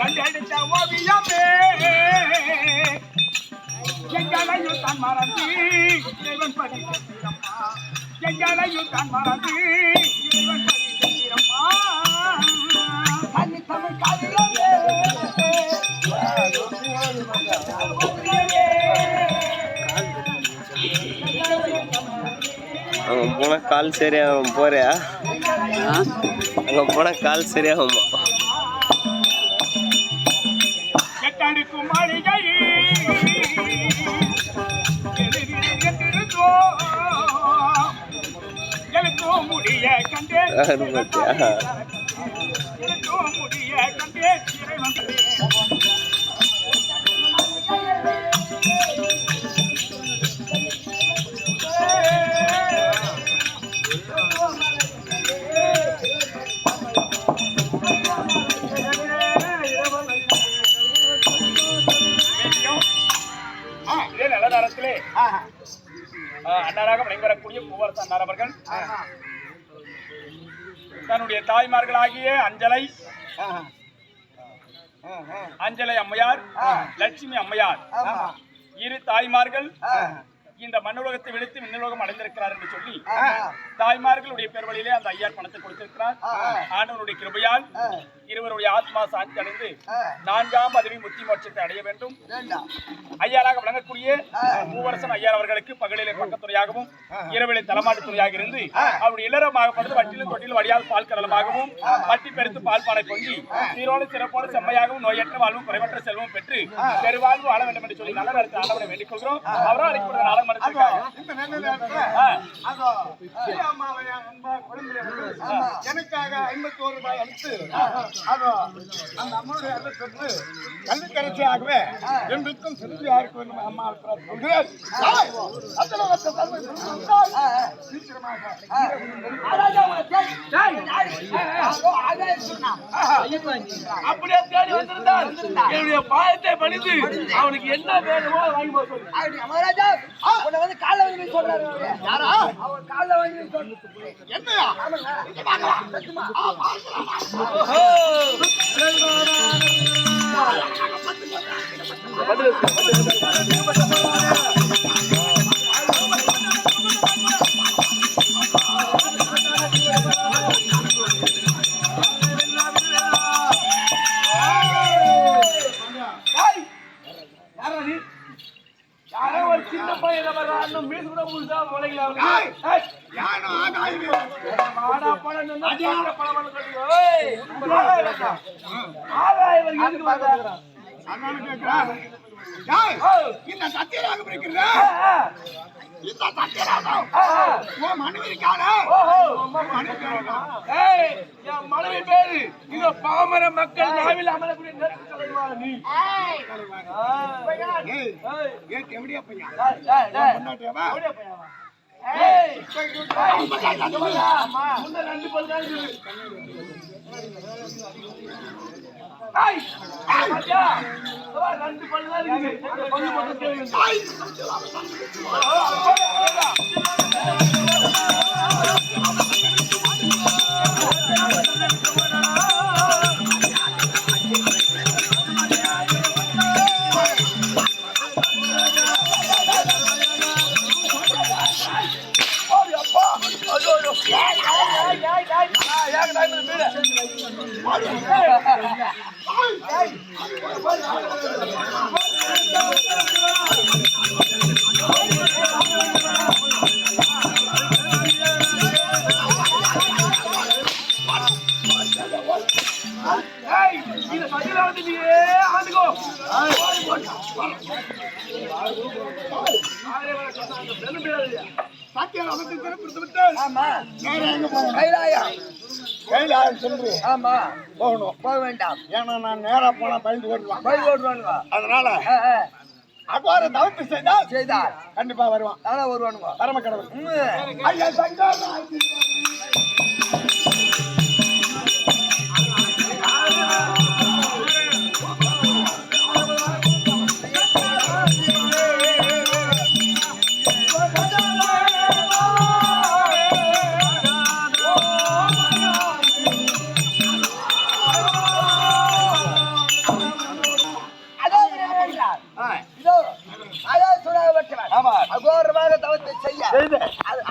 கண்டெடுத்த ஓவியமே எங்களையும் தான் மறந்து இறைவன் பரிசீலம்மா எங்களையும் தான் மறந்து இறைவன் பரிசீலம்மா தமிழ் காவியமே அங்கே போனால் கால் சரியாகும் போறியா அங்கே போனால் கால் சரியாகுமா எட்டடிக்கும் மாளிகை எழுத்தோ முடிய கண்டே எழுத்தோ முடிய கண்டே அன்னாராக விளைவரக்கூடிய பூவரசு அன்னார் அவர்கள் தன்னுடைய தாய்மார்களாகிய அஞ்சலை அம்மையார் லட்சுமி அம்மையார் இரு தாய்மார்கள் இந்த மண்ணுலகத்தை விடுத்து விண்ணுலகம் அடைந்திருக்கிறார் என்று சொல்லி தாய்மார்களுடைய பெருவழியிலே அந்த ஐயார் பணத்தை கொடுத்திருக்கிறார். ஆண்டவருடைய கிருபையால் இருவருடைய ஆத்மா சாந்தி அடைந்து 4ஆம் பதவி முத்தி மோட்சத்தை அடைய வேண்டும். ஐயாராக விளங்கக்கூடிய பூவரசன் ஐயார் அவர்களுக்கு பகலிலே பக்கத்துறையாகவும் இரவிலே தலைமாட்டு துறையாக இருந்து அவருடைய இல்லறமாகப்பட்டது வட்டிலும் தொட்டிலும் வடியால் பால் கடலமாகவும் பட்டி பெருத்து பால் பானை பொங்கி சீரோடு சிறப்போடு செம்மையாகவும் நோயற்ற வாழ்வும் குறைவற்ற செல்வம் பெற்று பெருவாழ்வு வாழ வேண்டும் என்று சொல்லி நல்ல நேரத்தில் ஆண்டவரை வேண்டிக் கொள்கிறோம். அவரும் அழைக்கப்படுற நாளை எனக்காக 51 ரூபாய் அளித்து அந்த அம்மாவுடைய அழைப்பு கல்விக்கரைச்சியாகவே என்றுக்கும் சிறுமியா இருக்க வேண்டும் அம்மா சொல்கிறேன். அப்படியே தேடி வந்திருந்தார். என்னுடைய பாயத்தை பணிந்து அவனுக்கு என்ன வேணுமோ வாங்கி வந்து காலைல வந்து சொல்றாரு. யாரா அவர் காலைல வந்து சொல்றாரு. என்னையா சின்ன பையன் மீன் கூட முழுசா முளைக்கலாம். இந்த சத்தியராக இருக்கிற இந்த சத்தியராகம் மனைவி பேரு இந்த பாமர மக்கள் நாவில் அமரக்கூடிய எப்படியா பையன் கைலாயம் சென்று ஆமா போகணும். போக வேண்டாம். ஏன்னா நான் நேரா போனா பயந்து ஓடுவாங்க. அதனால அவ்வாறு தவிர்த்து செய்தால் கண்டிப்பா வருவான். வருவானுங்க பரம கடவுள் ஐயா சங்கர் ஆமா அகோரமாக தவத்தை செய்ய செய்து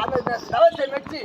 அந்த தவத்தை மெச்சி